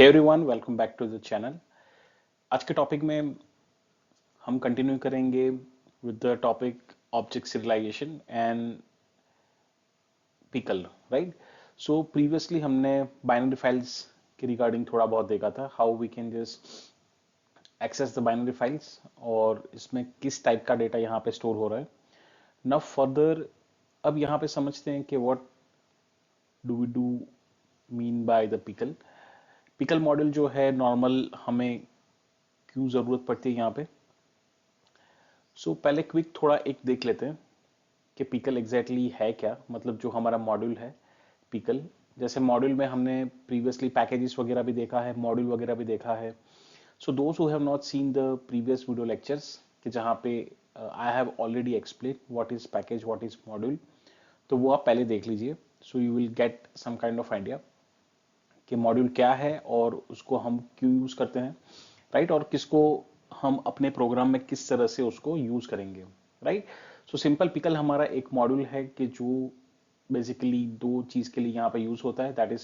Hey everyone, welcome back to the channel. आज के topic में हम कंटिन्यू करेंगे with the topic object serialisation and pickle, right. So previously हमने binary files के रिगार्डिंग थोड़ा बहुत देखा था, how we can just access the binary files और इसमें किस टाइप का डेटा यहाँ पे स्टोर हो रहा है। नाउ फर्दर अब यहाँ पे समझते हैं कि what do we do mean by the pickle. Pickle model जो है नॉर्मल हमें क्यों जरूरत पड़ती है यहाँ पे। पहले क्विक थोड़ा एक देख लेते हैं कि पिकल एग्जैक्टली है क्या, मतलब जो हमारा मॉड्यूल है पिकल। जैसे मॉड्यूल में हमने प्रीवियसली पैकेजेस वगैरह भी देखा है, मॉड्यूल वगैरह भी देखा है। So those who have not seen the previous video lectures कि जहाँ पे I have already explain what is package, what is module, तो वो आप पहले देख लीजिए। So you will get some kind of idea कि मॉड्यूल क्या है और उसको हम क्यों यूज करते हैं, राइट, और किसको हम अपने प्रोग्राम में किस तरह से उसको यूज करेंगे, राइट। सिंपल पिकल हमारा एक मॉड्यूल है कि जो बेसिकली दो चीज के लिए यहाँ पे यूज होता है, that is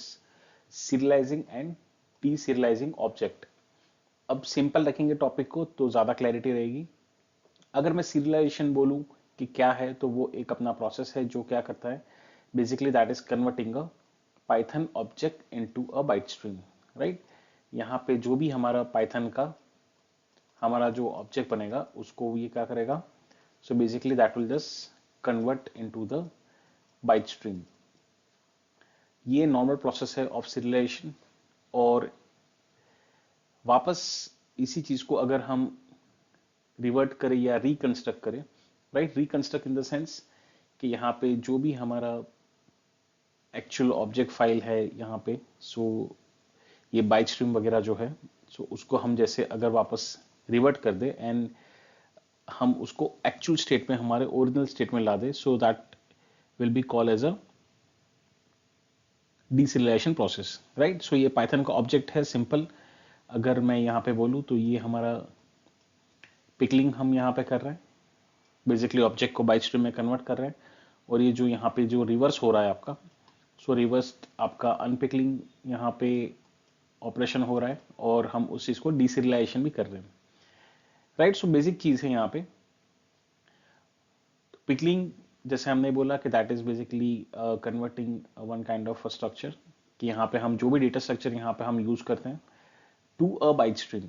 serialising and deserialising object. अब सिंपल रखेंगे टॉपिक को तो ज्यादा क्लैरिटी रहेगी। अगर मैं सीरियलाइजेशन बोलूं कि क्या है, तो वो एक अपना प्रोसेस है जो क्या करता है, basically that is converting a Python object into a byte stream, right. यहाँ पे जो भी हमारा पाइथन का हमारा जो ऑब्जेक्ट बनेगा उसको ये क्या करेगा, so basically that will just convert into the byte stream. ये नॉर्मल प्रोसेस है ऑफ सीरियलाइजेशन। और वापस इसी चीज को अगर हम रिवर्ट करें या रिकंस्ट्रक्ट करें, right, reconstruct in the sense कि यहाँ पे जो भी हमारा एक्चुअल ऑब्जेक्ट फाइल है यहाँ पे, ये बाइट स्ट्रीम वगैरह जो है, उसको हम जैसे अगर वापस रिवर्ट कर दे एंड हम उसको एक्चुअल स्टेट में, हमारे ओरिजिनल स्टेट में ला दे, so that will be call as a deserialisation process, right. ये पाइथन का ऑब्जेक्ट है सिंपल। अगर मैं यहाँ पे बोलूँ तो ये हमारा पिकलिंग हम यहाँ पे कर रहे हैं, बेसिकली ऑब्जेक्ट को बाइट स्ट्रीम में कन्वर्ट कर रहे हैं। और ये जो यहाँ पे जो रिवर्स हो रहा है आपका, रिवर्स आपका अनपिकलिंग यहाँ पे ऑपरेशन हो रहा है और हम उस चीज को डीसीरियलाइजेशन भी कर रहे हैं, राइट। बेसिक चीज है यहाँ पे पिकलिंग। जैसे हमने बोला कि that is basically converting one kind of structure, कि यहाँ पे हम जो भी डेटा स्ट्रक्चर यहाँ पे हम यूज करते हैं टू अ बाइट स्ट्रीम,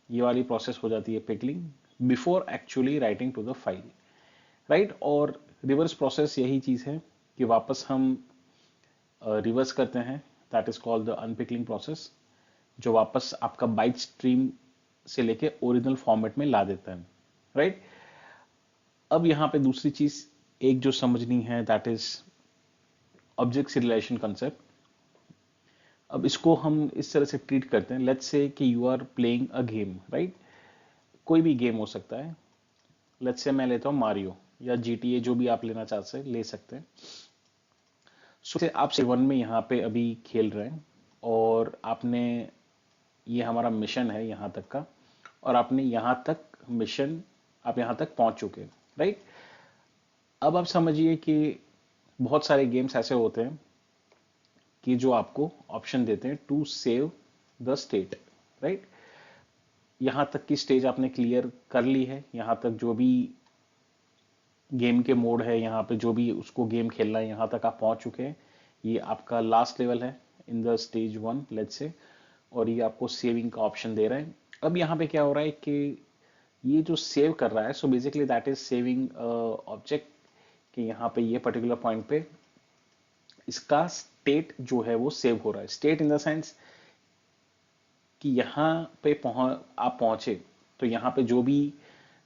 ये वाली प्रोसेस हो जाती है pickling before actually writing to the file, right. और रिवर्स प्रोसेस यही चीज है कि वापस हम रिवर्स करते हैं, that is called the unpickling process, जो वापस आपका बाइट स्ट्रीम से लेके ओरिजिनल फॉर्मेट में ला देता है, राइट। अब यहाँ पे दूसरी चीज एक जो समझनी है, that is object serialisation concept. अब इसको हम इस तरह से ट्रीट करते हैं, लेट्स से कि you are playing a game, right. कोई भी गेम हो सकता है। लेट्स से मैं लेता हूँ मारियो या जीटीए, जो भी आप लेना चाहते हैं ले सकते हैं। आप सेवन में यहाँ पे अभी खेल रहे हैं और आपने, ये हमारा मिशन है यहाँ तक का, और आपने यहाँ तक मिशन, आप यहाँ तक पहुंच चुके हैं, राइट। अब आप समझिए कि बहुत सारे गेम्स ऐसे होते हैं कि जो आपको ऑप्शन देते हैं to save the state, right. यहाँ तक की स्टेज आपने क्लियर कर ली है, यहाँ तक जो भी गेम के मोड है, यहाँ पे जो भी उसको गेम खेलना है, यहाँ तक आप पहुंच चुके हैं। ये आपका लास्ट लेवल है in the stage 1, let's say, और ये आपको सेविंग का ऑप्शन दे रहा है। अब यहाँ पे क्या हो रहा है कि ये जो सेव कर रहा है, so basically that is saving object, कि यहाँ पे ये पर्टिकुलर पॉइंट पे इसका स्टेट जो है वो सेव हो रहा है। स्टेट इन द सेंस कि यहाँ पे आप पहुंचे, तो यहाँ पे जो भी,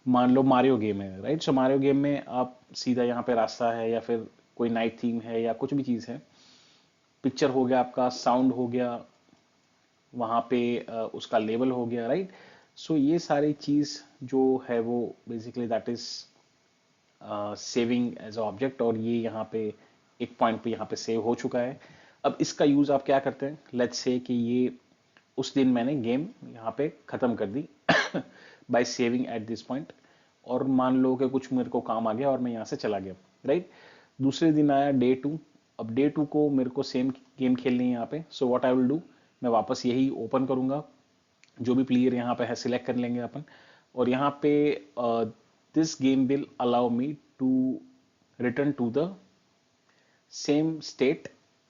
मान लो मारियो गेम है, राइट। मारियो गेम में आप सीधा यहाँ पे रास्ता है या फिर कोई नाइट थीम है या कुछ भी चीज है, पिक्चर हो गया आपका, साउंड हो गया, वहां पे उसका लेवल हो गया, राइट। ये सारी चीज जो है वो basically that is saving as object, और ये यहाँ पे एक पॉइंट पे यहाँ पे सेव हो चुका है। अब इसका यूज आप क्या करते हैं, लेट्स से कि ये उस दिन मैंने गेम यहाँ पे खत्म कर दी by saving at this point, और मान लो कि कुछ मेरे को काम आ गया और मैं यहाँ से चला गया, राइट। दूसरे दिन आया डे 2। अब डे 2 को मेरे को सेम गेम खेलनी है यहाँ पे, सो व्हाट आई विल डू मैं वापस यही ओपन करूंगा, जो भी प्लेयर यहाँ पे है सिलेक्ट कर लेंगे अपन, और यहाँ पे this game will allow me to return to the same state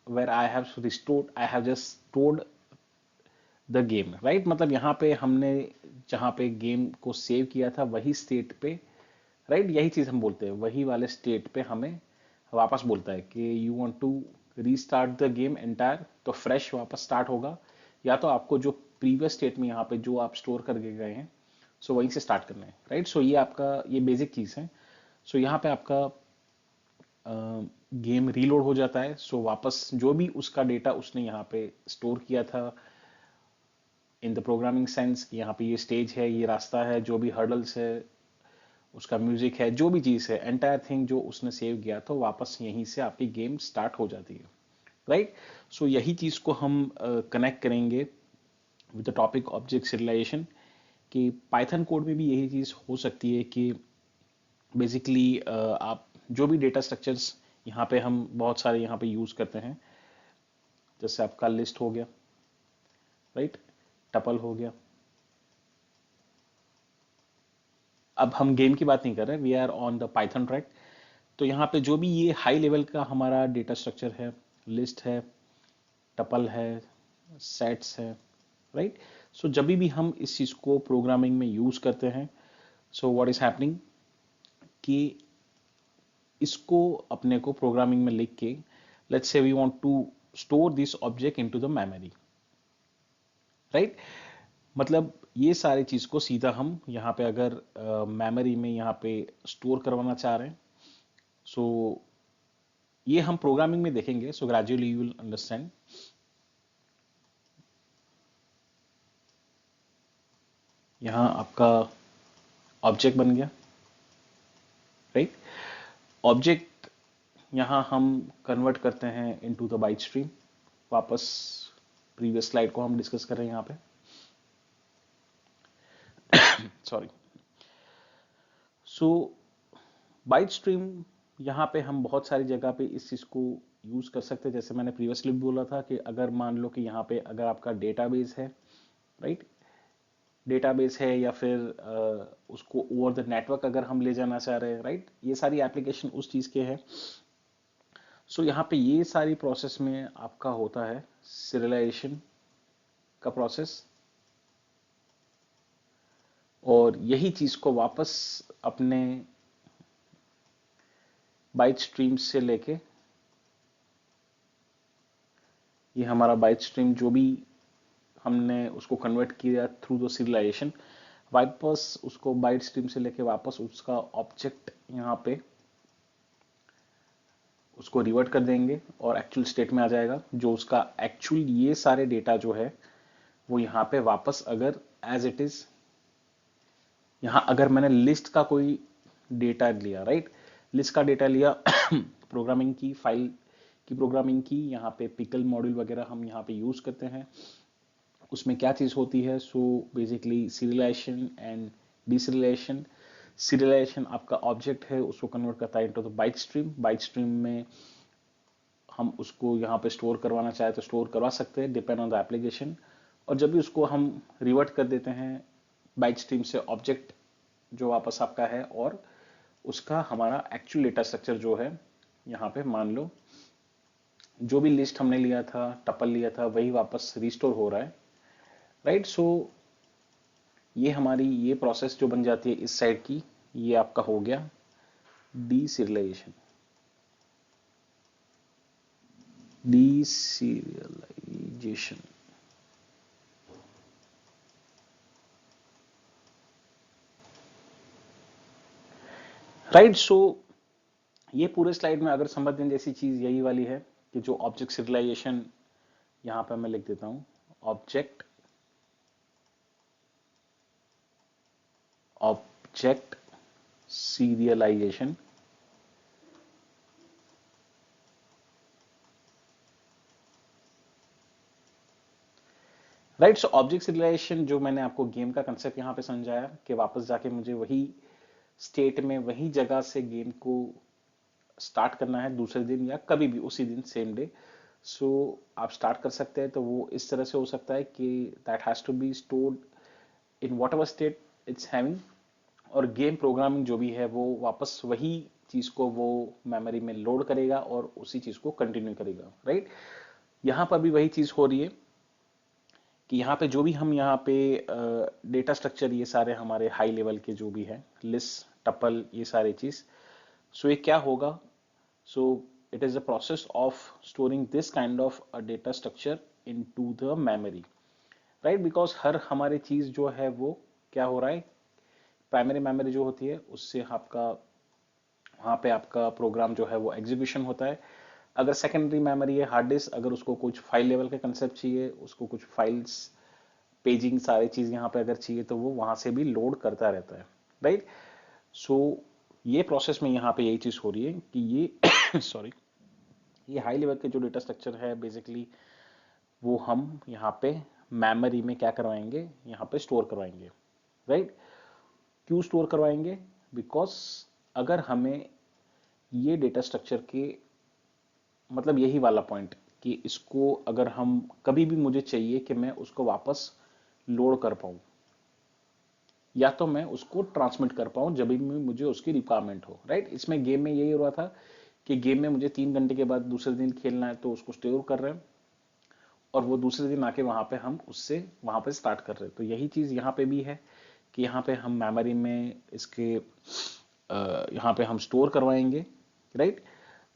where I have restored, I have just stored the game, right. मतलब यहाँ पे हमने जहाँ पे गेम को सेव किया था वही स्टेट पे, राइट, यही चीज हम बोलते हैं, वही वाले स्टेट पे हमें वापस बोलता है कि you want to restart the game entire, तो फ्रेश वापस स्टार्ट होगा, या तो आपको जो प्रीवियस स्टेट में यहाँ पे जो आप स्टोर करके गए हैं सो वहीं से स्टार्ट करना है, राइट। सो ये आपका ये बेसिक चीज है। सो यहाँ पे आपका गेम रीलोड हो जाता है, सो वापस जो भी उसका डेटा उसने यहाँ पे स्टोर किया था इन द प्रोग्रामिंग सेंस, यहाँ पे ये स्टेज है, ये रास्ता है, जो भी हर्डल्स है, उसका म्यूजिक है, जो भी चीज है, एंटायर थिंग जो उसने सेव किया तो वापस यहीं से आपकी गेम स्टार्ट हो जाती है, राइट। सो यही चीज को हम कनेक्ट करेंगे with the topic object serialisation, कि पाइथन कोड में भी यही चीज हो सकती है कि बेसिकली आप जो भी डेटा स्ट्रक्चर्स यहाँ पे हम बहुत सारे यहाँ पे यूज करते हैं, जैसे आपका लिस्ट हो गया, राइट, टपल हो गया। अब हम गेम की बात नहीं कर रहे, we are on the Python track. तो यहाँ पे जो भी ये हाई लेवल का हमारा डेटा स्ट्रक्चर है, लिस्ट है, टपल है, सेट्स है, राइट। सो जब भी हम इस चीज को प्रोग्रामिंग में यूज करते हैं, सो व्हाट इज हैपनिंग कि इसको अपने को प्रोग्रामिंग में लिख के, let's say we want to store this object into the memory, right. मतलब ये सारी चीज को सीधा हम यहाँ पे अगर मेमोरी में यहाँ पे स्टोर करवाना चाह रहे हैं, सो ये हम प्रोग्रामिंग में देखेंगे, so gradually you will understand. यहाँ आपका ऑब्जेक्ट बन गया, राइट। ऑब्जेक्ट यहाँ हम कन्वर्ट करते हैं इनटू द बाइट स्ट्रीम, वापस प्रीवियस स्लाइड को हम डिस्कस कर रहे हैं यहाँ पे, सॉरी। सो बाइट स्ट्रीम यहाँ पे हम बहुत सारी जगह पे इस चीज को यूज कर सकते हैं, जैसे मैंने प्रीवियसली बोला था कि अगर मान लो कि यहाँ पे अगर आपका डेटाबेस है, राइट, डेटाबेस है, या फिर उसको ओवर द नेटवर्क अगर हम ले जाना चाह रहे हैं, राइट, ये सारी एप्लीकेशन उस चीज के हैं। सो यहाँ पे ये सारी प्रोसेस में आपका होता है सीरियलाइजेशन का प्रोसेस, और यही चीज को वापस अपने बाइट स्ट्रीम से लेके, ये हमारा बाइट स्ट्रीम जो भी हमने उसको कन्वर्ट किया थ्रू द सीरियलाइजेशन, वापस उसको बाइट स्ट्रीम से लेके वापस उसका ऑब्जेक्ट यहाँ पे उसको रिवर्ट कर देंगे और एक्चुअल स्टेट में आ जाएगा, जो उसका एक्चुअल ये सारे डेटा जो है वो यहाँ पे वापस अगर एज इट इज, यहाँ अगर मैंने लिस्ट का कोई डेटा लिया, राइट, लिस्ट का डेटा लिया प्रोग्रामिंग की फाइल की, प्रोग्रामिंग की, यहाँ पे पिकल मॉड्यूल वगैरह हम यहाँ पे यूज करते हैं, उसमें क्या चीज होती है, so basically serialisation and deserialisation. Serialisation आपका ऑब्जेक्ट है, उसको कन्वर्ट करता है into the byte stream, byte stream में हम उसको यहाँ पे स्टोर करवाना चाहे तो स्टोर करवा सकते हैं डिपेंड ऑन द एप्लीकेशन, और जब भी उसको हम रिवर्ट कर देते हैं बाइट स्ट्रीम से ऑब्जेक्ट जो वापस आपका है, और उसका हमारा एक्चुअल डेटा स्ट्रक्चर जो है, यहाँ पे मान लो जो भी लिस्ट हमने लिया था, टपल लिया था, वही वापस रिस्टोर हो रहा है, राइट। सो ये हमारी ये प्रोसेस जो बन जाती है इस साइड की, ये आपका हो गया डीसीरियलाइजेशन। डीसीरियलाइजेशन, राइट। सो ये पूरे स्लाइड में अगर समझने जैसी चीज यही वाली है कि जो ऑब्जेक्ट सीरियलाइजेशन, यहां पे मैं लिख देता हूं object, object serialisation, right. So object serialisation जो मैंने आपको गेम का कंसेप्ट यहाँ पे समझाया कि वापस जाके मुझे वही स्टेट में वही जगह से गेम को स्टार्ट करना है दूसरे दिन या कभी भी उसी दिन सेम डे, सो आप स्टार्ट कर सकते हैं। तो वो इस तरह से हो सकता है कि that has to be stored in whatever state it's having, और गेम प्रोग्रामिंग जो भी है वो वापस वही चीज को वो मेमोरी में लोड करेगा और उसी चीज को कंटिन्यू करेगा, राइट। यहाँ पर भी वही चीज हो रही है कि यहाँ पे जो भी हम यहाँ पे डेटा स्ट्रक्चर, ये सारे हमारे हाई लेवल के जो भी है, लिस्ट, टपल, ये सारी चीज, सो ये क्या होगा, so it is a process of storing this kind of a data structure into the memory, right. Because हर हमारी चीज जो है वो क्या हो रहा है, प्राइमरी मेमोरी जो होती है उससे आपका वहाँ पे आपका प्रोग्राम जो है वो एग्जीक्यूशन होता है। अगर सेकेंडरी मेमोरी है हार्ड डिस्क, अगर उसको कुछ फाइल लेवल के कंसेप्ट चाहिए, उसको कुछ फाइल्स, पेजिंग, सारी चीज यहाँ पे अगर चाहिए तो वो वहां से भी लोड करता रहता है, राइट। सो ये प्रोसेस में यहाँ पे यही चीज हो रही है कि ये सॉरी, ये हाई लेवल के जो डेटा स्ट्रक्चर है बेसिकली वो हम यहाँ पे मेमोरी में क्या करवाएंगे, यहाँ पे स्टोर करवाएंगे, राइट। क्यों स्टोर करवाएंगे, बिकॉज अगर हमें ये डेटा स्ट्रक्चर के मतलब यही वाला पॉइंट कि इसको अगर हम कभी भी मुझे चाहिए कि मैं उसको वापस लोड कर पाऊं या तो मैं उसको ट्रांसमिट कर पाऊं जब भी मुझे उसकी रिक्वायरमेंट हो, राइट। इसमें गेम में यही हो रहा था कि गेम में मुझे 3 घंटे के बाद दूसरे दिन खेलना है तो उसको स्टोर कर रहे हैं और वो दूसरे दिन आके वहां पे हम उससे वहां पे स्टार्ट कर रहे हैं। तो यही चीज यहाँ पे भी है कि यहाँ पे हम मेमोरी में इसके यहाँ पे हम स्टोर करवाएंगे, राइट।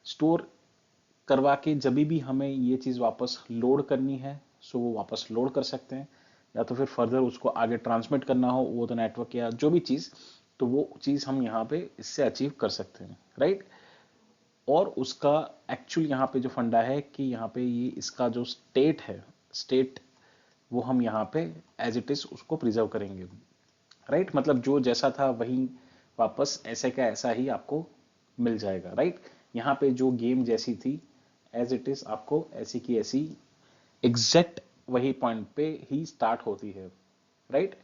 स्टोर करवा के जब भी हमें ये चीज वापस लोड करनी है सो वो वापस लोड कर सकते हैं, या तो फिर फर्दर उसको आगे ट्रांसमिट करना हो वो तो नेटवर्क या जो भी चीज, तो वो चीज हम यहाँ पे इससे अचीव कर सकते हैं, राइट। और उसका एक्चुअल यहाँ पे जो फंडा है कि यहाँ पे ये इसका जो स्टेट है, स्टेट वो हम यहाँ पे एज इट इज उसको प्रिजर्व करेंगे, राइट। मतलब जो जैसा था वही वापस ऐसे का ऐसा ही आपको मिल जाएगा, राइट। यहाँ पे जो गेम जैसी थी एज इट इज आपको ऐसी की ऐसी एग्जैक्ट वही पॉइंट पे ही स्टार्ट होती है, राइट।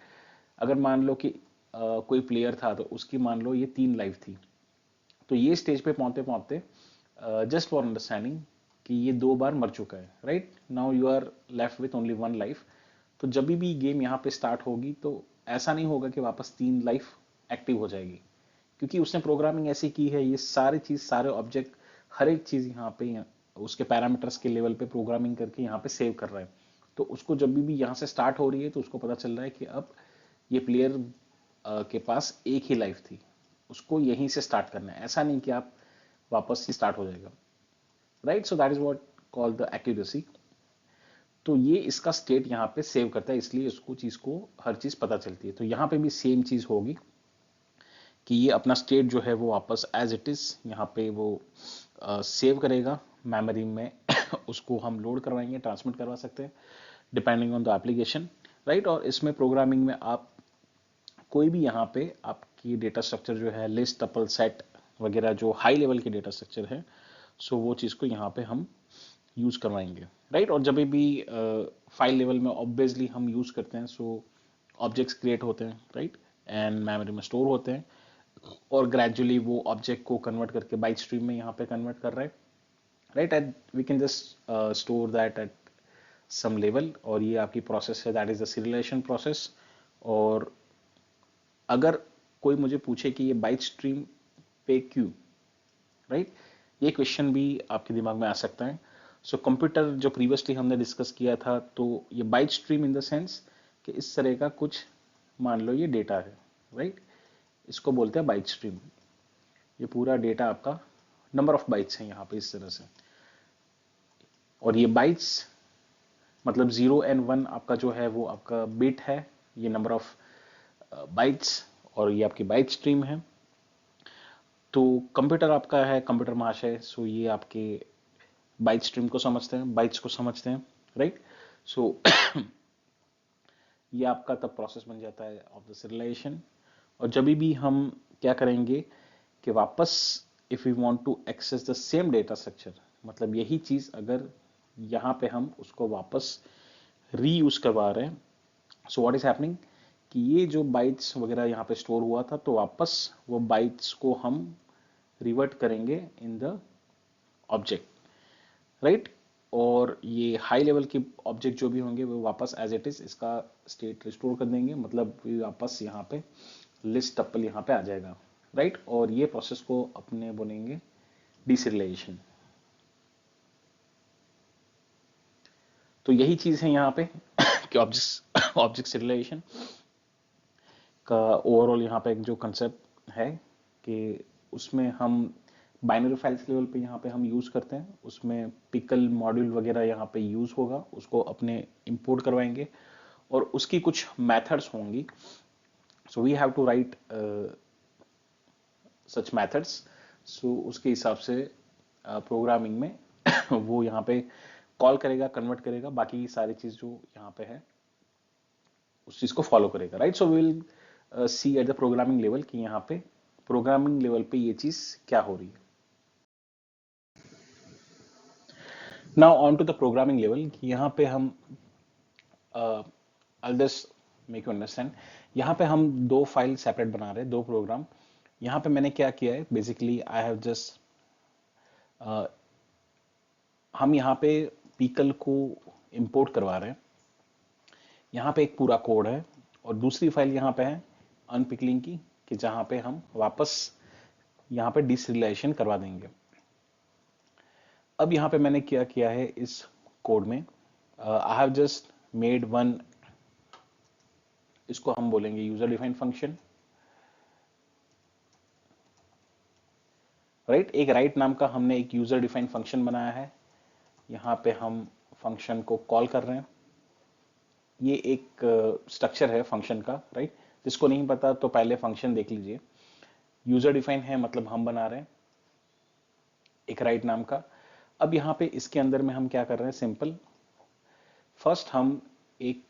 अगर मान लो कि कोई प्लेयर था तो उसकी मान लो ये 3 लाइफ थी, तो ये स्टेज पे पहुंचते पहुंचते जस्ट फॉर अंडरस्टैंडिंग कि ये 2 बार मर चुका है, right. Now you are left with only 1 life. तो जब भी गेम यहाँ पे स्टार्ट होगी तो ऐसा नहीं होगा कि वापस 3 लाइफ एक्टिव हो जाएगी, क्योंकि उसने प्रोग्रामिंग ऐसी की है, ये सारी चीज, सारे ऑब्जेक्ट, हर एक चीज यहाँ पे उसके पैरामीटर्स के लेवल पे प्रोग्रामिंग करके यहाँ पे सेव कर रहा है। तो उसको जब भी यहाँ से स्टार्ट हो रही है तो उसको पता चल रहा है कि अब ये प्लेयर के पास एक ही लाइफ थी, उसको यहीं से स्टार्ट करना है, ऐसा नहीं कि आप वापस ही स्टार्ट हो जाएगा, right. So that is what called the accuracy. तो ये इसका स्टेट यहाँ पे सेव करता है, इसलिए उसको चीज को हर चीज पता चलती है। तो यहाँ पे भी सेम चीज होगी कि ये अपना स्टेट जो है वो वापस एज इट इज यहाँ पे वो सेव करेगा मेमोरी में उसको हम लोड करवाएंगे, ट्रांसमिट करवा सकते हैं depending on the application, right. और इसमें प्रोग्रामिंग में आप कोई भी यहाँ पे आपकी डेटा स्ट्रक्चर जो है, लिस्ट, टपल, सेट वगैरह जो हाई लेवल के डेटा स्ट्रक्चर है, सो वो चीज़ को यहाँ पे हम यूज करवाएंगे, राइट। और जब भी फाइल लेवल में ऑब्वियसली हम यूज करते हैं सो ऑब्जेक्ट्स क्रिएट होते हैं, राइट, एंड मेमोरी में स्टोर होते हैं, और ग्रेजुअली वो ऑब्जेक्ट को कन्वर्ट करके बाइट स्ट्रीम में यहाँ पे कन्वर्ट कर रहे हैं, right. And we can just store that at some level, और ये आपकी प्रोसेस है, that is the serialization process. और अगर कोई मुझे पूछे कि ये बाइट स्ट्रीम पे क्यों, राइट, ये क्वेश्चन भी आपके दिमाग में आ सकता है। सो कंप्यूटर जो प्रीवियसली हमने डिस्कस किया था, तो ये byte stream in the sense कि इस तरह का कुछ, मान लो ये डेटा है, राइट, इसको बोलते हैं बाइट स्ट्रीम। ये पूरा डेटा आपका नंबर ऑफ बाइट्स है यहाँ पे इस तरह से, और ये बाइट्स मतलब 0 और 1 आपका जो है वो आपका बिट है, ये नंबर ऑफ बाइट्स, और ये आपकी बाइट स्ट्रीम है। तो कंप्यूटर आपका है, कंप्यूटर महाशय, सो ये आपके बाइट स्ट्रीम को समझते हैं, बाइट्स को समझते हैं, राइट। सो ये आपका तब प्रोसेस बन जाता है ऑफ द सीरियलाइजेशन। और जब भी हम क्या करेंगे कि वापस if we want to access the same data structure, मतलब यही चीज अगर यहाँ पे हम उसको वापस रीयूज करवा रहे हैं, सो व्हाट इज हैपनिंग कि ये जो बाइट्स वगैरह यहाँ पे स्टोर हुआ था तो वापस वो बाइट्स को हम रिवर्ट करेंगे इन द ऑब्जेक्ट, राइट। और ये हाई लेवल के ऑब्जेक्ट जो भी होंगे वो वापस एज इट इज इसका स्टेट रिस्टोर कर देंगे, मतलब ये वापस यहाँ पे लिस्ट टप्पल यहाँ पे आ जाएगा, राइट। और ये प्रोसेस को अपने बोलेंगे डिसरिलाइजेशन। तो यही चीज है यहाँ पे कि ऑब्जेक्ट सीरियलाइजेशन का ओवरऑल यहाँ पे एक जो कंसेप्ट है कि उसमें हम बाइनरी फाइल्स लेवल पे यहाँ पे हम यूज करते हैं, उसमें पिकल मॉड्यूल वगैरह यहाँ पे यूज होगा, उसको अपने इंपोर्ट करवाएंगे और उसकी कुछ मेथड्स होंगी। So we have to write such methods. So उसके हिसाब से प्रोग्रामिंग में वो यहाँ पे कॉल करेगा, कन्वर्ट करेगा, बाकी सारी चीज जो यहाँ पे है उस चीज को फॉलो करेगा, right. So will see at the programming level कि यहाँ पे प्रोग्रामिंग लेवल पे ये चीज क्या हो रही है। Now on to the programming level कि यहाँ पे हम I'll just make you understand। यहाँ पे हम दो फाइल सेपरेट बना रहे हैं, दो प्रोग्राम। यहाँ पे मैंने क्या किया है, बेसिकली आई हैव जस्ट हम यहाँ पे पिकल को इंपोर्ट करवा रहे हैं। यहाँ पे एक पूरा कोड है और दूसरी फाइल यहाँ पे है अनपिकलिंग की, कि जहाँ पे हम वापस यहाँ पे डिसरिलाइजेशन करवा देंगे। अब यहाँ पे मैंने क्या किया है इस कोड में, आई हैव जस्ट मेड वन, इसको हम बोलेंगे यूजर डिफाइंड फंक्शन, राइट। एक राइट नाम का हमने एक यूजर डिफाइंड फंक्शन बनाया है, यहाँ पे हम फंक्शन को कॉल कर रहे हैं। ये एक स्ट्रक्चर है फंक्शन का, राइट। जिसको नहीं पता तो पहले फंक्शन देख लीजिए। यूजर डिफाइन है मतलब हम बना रहे हैं एक राइट नाम का। अब यहाँ पे इसके अंदर में हम क्या कर रहे हैं, सिंपल फर्स्ट हम एक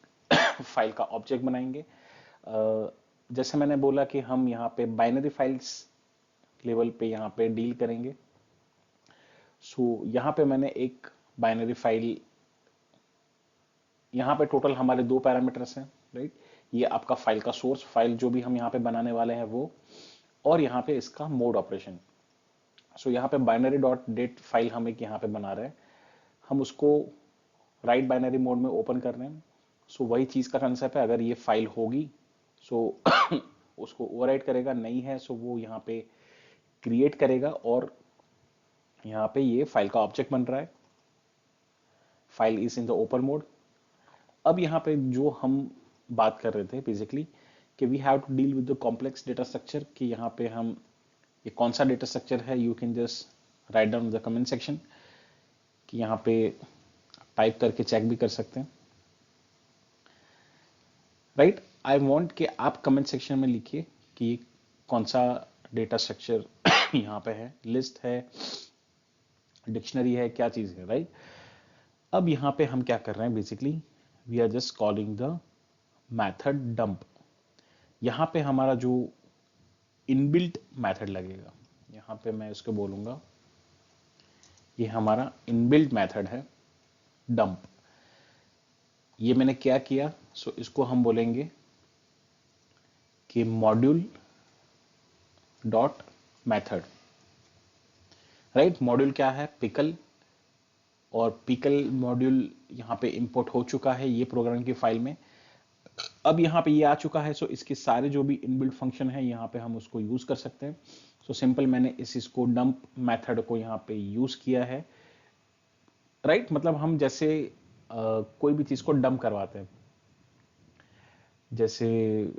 फाइल का ऑब्जेक्ट बनाएंगे। जैसे मैंने बोला कि हम यहाँ पे बाइनरी फाइल्स लेवल पे यहाँ पे डील करेंगे। सो यहाँ पे मैंने एक बाइनरी फाइल, यहाँ पे टोटल हमारे दो पैरामीटर्स हैं, राइट। ये आपका फाइल का सोर्स फाइल जो भी हम यहाँ पे बनाने वाले हैं वो, और यहाँ पे इसका मोड ऑपरेशन। सो यहाँ पे बाइनरी डॉट डेट फाइल हम एक यहाँ पे बना रहे हैं, हम उसको राइट बाइनरी मोड में ओपन कर रहे हैं। सो वही चीज का कंसेप्ट है, अगर ये फाइल होगी सो उसको ओवरराइट करेगा, नहीं है सो वो यहाँ पे क्रिएट करेगा और यहाँ पे ये फाइल का ऑब्जेक्ट बन रहा है, file is in the open mode. अब यहाँ पे जो हम बात कर रहे थे बेसिकली कि we have to deal with the complex data structure, कि यहाँ पे हम ये कौन सा डेटा स्ट्रक्चर है, you can just write down the comment section, कि यहाँ पे टाइप करके चेक भी कर सकते हैं, राइट। आई वांट कि आप कमेंट सेक्शन में लिखिए कि ये कौन सा डेटा स्ट्रक्चर यहाँ पे है, लिस्ट है, डिक्शनरी है, क्या चीज है, राइट। अब यहाँ पे हम क्या कर रहे हैं, basically we are just calling the method dump. यहाँ पे हमारा जो इनबिल्ट मैथड लगेगा, यहाँ पे मैं इसको बोलूंगा ये हमारा इनबिल्ट मैथड है डंप। ये मैंने क्या किया, सो इसको हम बोलेंगे कि module dot method, right. Module क्या है, पिकल, और पिकल मॉड्यूल यहाँ पे इंपोर्ट हो चुका है ये प्रोग्राम की फाइल में। अब यहाँ पे ये आ चुका है, सो इसके सारे जो भी इनबिल्ट फंक्शन है यहाँ पे हम उसको यूज कर सकते हैं। सो सिंपल मैंने इसको डंप मेथड को यहाँ पे यूज किया है, राइट। मतलब हम जैसे कोई भी चीज को डंप करवाते हैं, जैसे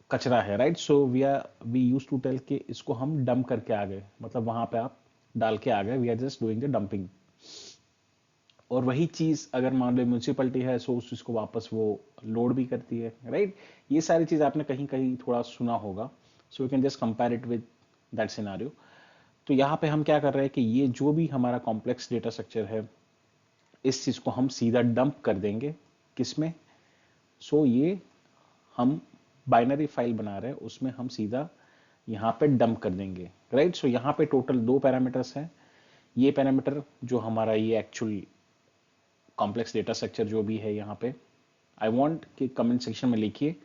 कचरा है, right. So we use to tell कि इसको हम डंप करके आ गए, मतलब वहां पे आप डाल के आ गए, we are just doing the dumping. और वही चीज अगर मान लो म्यूनिसिपलिटी है सो उस चीज को वापस वो लोड भी करती है, राइट। ये सारी चीज आपने कहीं कहीं थोड़ा सुना होगा, so you can just compare it with that scenario. तो यहाँ पे हम क्या कर रहे हैं कि ये जो भी हमारा कॉम्प्लेक्स डेटा स्ट्रक्चर है इस चीज को हम सीधा डंप कर देंगे किसमें, सो ये हम बाइनरी फाइल बना रहे हैं उसमें हम सीधा यहाँ पे डंप कर देंगे, राइट। सो यहाँ पे टोटल दो पैरामीटर्स हैं। ये पैरामीटर जो हमारा ये एक्चुअल कॉम्प्लेक्स डेटा स्ट्रक्चर जो भी है यहाँ पे, आई वांट कि कमेंट सेक्शन में लिखिए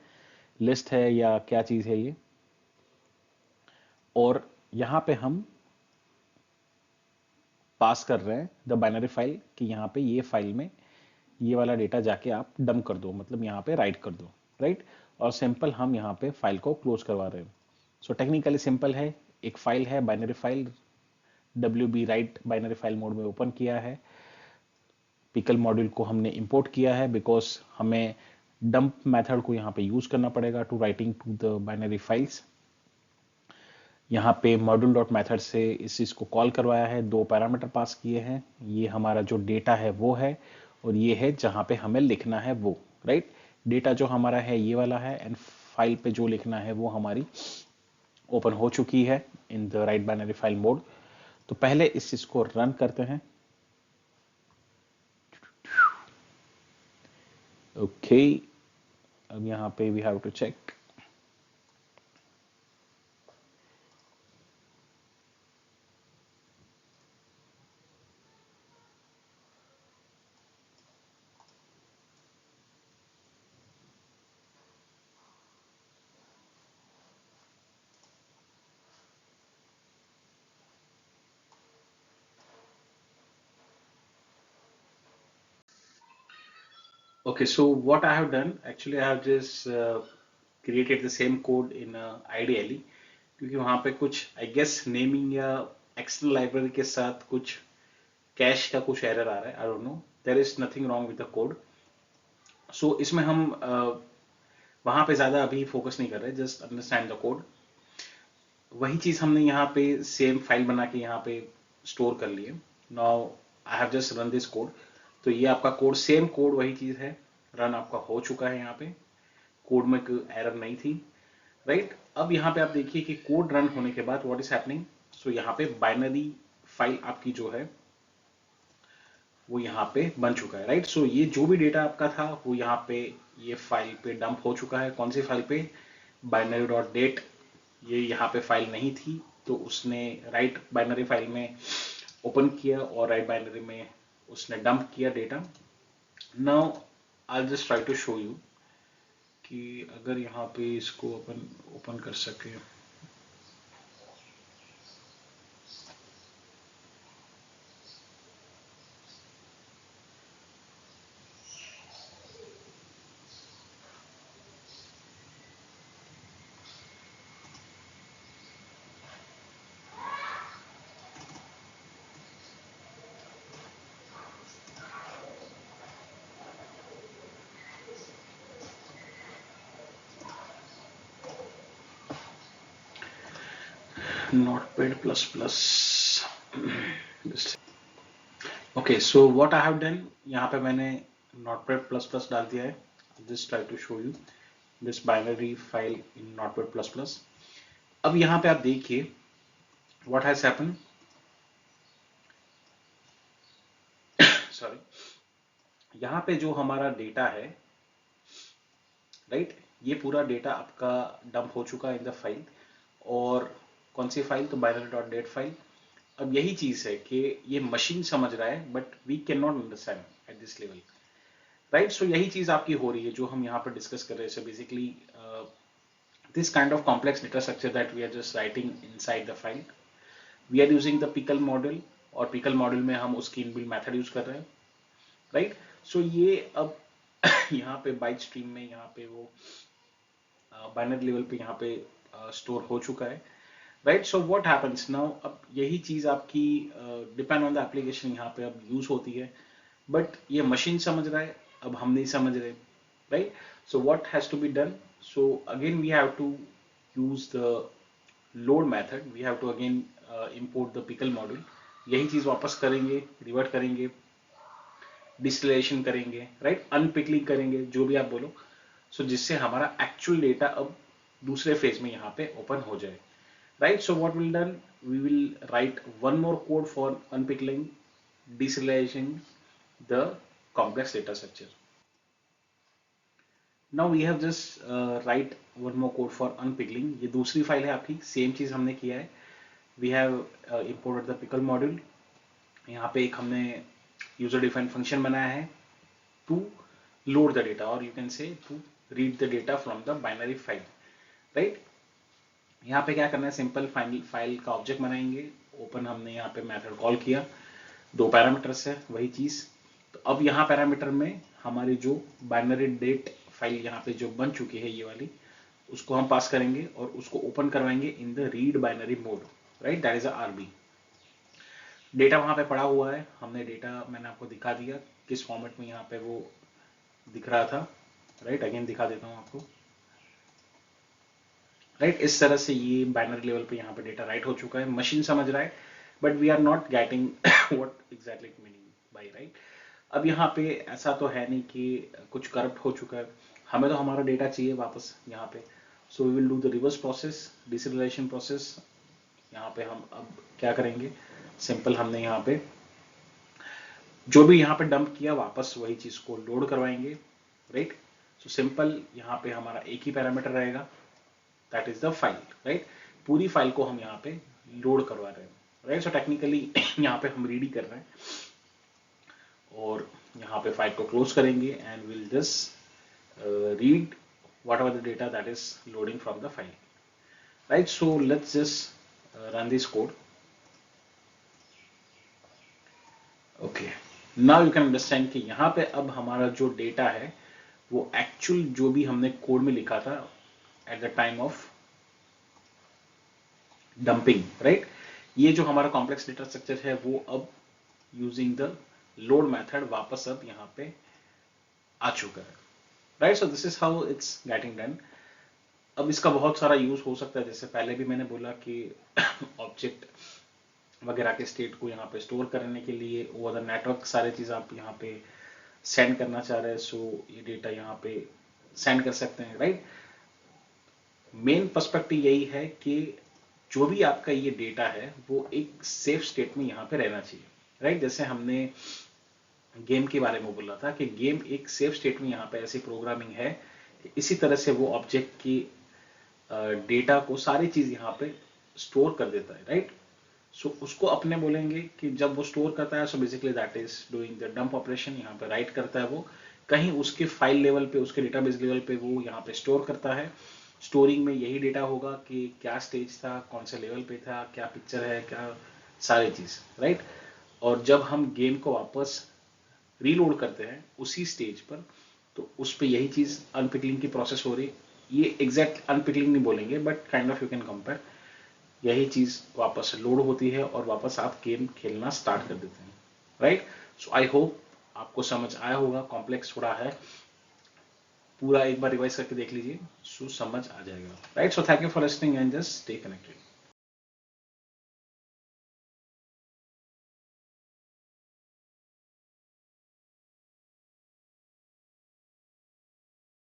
लिस्ट है या क्या चीज है ये। और यहाँ पे हम पास कर रहे हैं द बाइनरी फाइल कि यहाँ पे ये फाइल में ये वाला डेटा जाके आप डंप कर दो, मतलब यहाँ पे राइट कर दो, राइट। और सिंपल हम यहाँ पे फाइल को क्लोज करवा रहे हैं। सो टेक्निकली सिंपल है, एक फाइल है binary file, WB right binary file mode में ओपन किया है, पिकल मॉड्यूल को हमने इंपोर्ट किया है बिकॉज हमें डंप मेथड को यहाँ पे यूज करना पड़ेगा to writing to the binary files. यहाँ पे मॉड्यूल डॉट मेथड से इस चीज को कॉल करवाया है, 2 पैरामीटर पास किए हैं, ये हमारा जो डेटा है वो है, और ये है जहाँ पे हमें लिखना है वो, राइट। डेटा जो हमारा है ये वाला है, एंड फाइल पे जो लिखना है वो हमारी ओपन हो चुकी है in the right binary file mode. तो पहले इस चीज को रन करते हैं। ओके, अब यहाँ पे we have to check. Okay, so what I have done, actually I have just created the same code in IDLE, क्योंकि वहाँ पे कुछ आई गेस नेमिंग या एक्सटर्नल लाइब्रेरी के साथ कुछ कैश का कुछ एरर आ रहा है, I don't know, there is nothing wrong with the code. So इसमें हम वहाँ पे ज़्यादा अभी फोकस नहीं कर रहे, जस्ट अंडरस्टैंड द कोड। वही चीज़ हमने यहाँ पे सेम फाइल बना के यहाँ पे स्टोर कर लिए। Now I have just run this code, तो ये आपका कोड, सेम कोड वही चीज़ है, रन आपका हो चुका है, यहाँ पे कोड में कोई एरर नहीं थी, राइट। अब यहाँ पे आप देखिए कि कोड रन होने के बाद व्हाट इज हैपनिंग। सो यहाँ पे बाइनरी फाइल आपकी जो है वो यहाँ पे बन चुका है, राइट। सो ये जो भी डेटा आपका था वो यहाँ पे ये फाइल पे डंप हो चुका है। कौन सी फाइल पे? Binary dot dat. ये यहाँ पे फाइल नहीं थी तो उसने राइट बाइनरी फाइल में ओपन किया और राइट बाइनरी में उसने डंप किया data. Now I just try to show you कि अगर यहाँ पे इसको अपन ओपन कर सके। Notepad plus plus okay, so what I have done, यहाँ पे मैंने Notepad plus plus डाल दिया है। Just try to show you this binary file in Notepad plus plus। अब यहाँ पे आप देखिए व्हाट हैज हैपन, सॉरी, यहाँ पे जो हमारा डेटा है, राइट, ये पूरा डेटा आपका डंप हो चुका है इन द फाइल। और कौन सी फाइल? तो बाइनरी डॉट डेट फाइल। अब यही चीज है कि ये मशीन समझ रहा है but we can not understand at this level, right. So यही चीज आपकी हो रही है जो हम यहाँ पर डिस्कस कर रहे हैं। So basically this kind of complex data structure that we are just writing inside the file, we are using the pickle model, और पिकल मॉडल में हम उसकी इनबिल्ट मेथड यूज कर रहे हैं, राइट। सो ये अब यहाँ पे बाइट स्ट्रीम में यहाँ पे वो बाइनरी लेवल पे यहाँ पे स्टोर हो चुका है, right. So what happens now, अब यही चीज आपकी डिपेंड ऑन द एप्लीकेशन यहाँ पे अब यूज होती है, बट ये मशीन समझ रहा है, अब हम नहीं समझ रहे, right. So what has to be done, so again we have to use the load method, we have to again import the pickle module. यही चीज वापस करेंगे, रिवर्ट करेंगे, डिस्टिलेशन करेंगे, राइट, अनपिकलिंग करेंगे, जो भी आप बोलो, सो जिससे हमारा एक्चुअल डेटा अब दूसरे फेज में यहाँ पे ओपन हो जाए, right? So what we'll done, we will write one more code for unpickling, deserializing the complex data structure. Now we have just write one more code for unpickling. ये दूसरी file है आपकी, same चीज हमने किया है। We have imported the pickle module. यहाँ पे एक हमने user defined function बनाया है to load the data, or you can say to read the data from the binary file, right? यहाँ पे क्या करना है, सिंपल फाइल का ऑब्जेक्ट बनाएंगे, ओपन हमने यहाँ पे मेथड कॉल किया, दो पैरामीटर्स है वही चीज। तो अब यहाँ पैरामीटर में हमारी जो बाइनरी डेट फाइल यहाँ पे जो बन चुकी है ये वाली, उसको हम पास करेंगे और उसको ओपन करवाएंगे in the read binary mode, right, that is a RB. Data वहां पे पड़ा हुआ है, हमने डेटा मैंने आपको दिखा दिया किस फॉर्मेट में यहाँ पे वो दिख रहा था, राइट, अगेन दिखा देता हूँ आपको, राइट। इस तरह से ये बाइनरी लेवल पे यहाँ पे डेटा राइट हो चुका है, मशीन समझ रहा है, but we are not getting what exactly meaning by, right. अब यहाँ पे ऐसा तो है नहीं कि कुछ करप्ट हो चुका है, हमें तो हमारा डेटा चाहिए वापस यहाँ पे। So we will do the reverse process, deserialisation process. यहाँ पे हम अब क्या करेंगे, सिंपल हमने यहाँ पे जो भी यहाँ पे डंप किया वापस वही चीज को लोड करवाएंगे, राइट। सो सिंपल यहाँ पे हमारा एक ही पैरामीटर रहेगा, that is the file, right. पूरी फाइल को हम यहाँ पे लोड करवा रहे हैं, राइट। सो टेक्निकली यहाँ पे हम रीड ही कर रहे हैं और यहाँ पे फाइल को क्लोज करेंगे and will just read whatever the data that is loading from the file, right? So let's just run this code. Okay, now you can understand कि यहाँ पे अब हमारा जो डेटा है वो एक्चुअल जो भी हमने कोड में लिखा था at the time of dumping, right, ये जो हमारा कॉम्प्लेक्स डेटा स्ट्रक्चर है वो अब यूजिंग द लोड मेथड वापस अब यहाँ पे आ चुका है, right. So this is how it's getting done. अब इसका बहुत सारा यूज हो सकता है, जैसे पहले भी मैंने बोला कि ऑब्जेक्ट वगैरह के स्टेट को यहाँ पे स्टोर करने के लिए ओवर द नेटवर्क सारे चीज आप यहाँ पे सेंड करना चाह रहे हैं, सो ये डेटा यहाँ पे सेंड कर सकते हैं, राइट। मेन पर्सपेक्टिव यही है कि जो भी आपका ये डेटा है वो एक सेफ स्टेट में यहाँ पे रहना चाहिए, राइट। जैसे हमने गेम के बारे में बोला था कि गेम एक सेफ स्टेट में यहाँ पे ऐसी प्रोग्रामिंग है, इसी तरह से वो ऑब्जेक्ट की डेटा को सारी चीज यहाँ पे स्टोर कर देता है, राइट। सो उसको अपने बोलेंगे कि जब वो स्टोर करता है, so basically that is doing the dump operation, यहाँ पे राइट करता है वो कहीं उसके फाइल लेवल पे, उसके डेटाबेस लेवल पे वो यहाँ पे स्टोर करता है। स्टोरिंग में यही डेटा होगा कि क्या स्टेज था, कौन से लेवल पे था, क्या पिक्चर है, क्या सारी चीज, राइट। और जब हम गेम को वापस रीलोड करते हैं उसी स्टेज पर, तो उस पर यही चीज अनपिकलिंग की प्रोसेस हो रही। ये एग्जैक्ट अनपिकलिंग नहीं बोलेंगे but kind of you can compare, यही चीज वापस लोड होती है और वापस आप गेम खेलना स्टार्ट कर देते हैं, राइट। सो आई होप आपको समझ आया होगा, कॉम्प्लेक्स थोड़ा है, पूरा एक बार रिवाइज करके देख लीजिए, सो समझ आ जाएगा, right. So thank you for listening and just stay connected.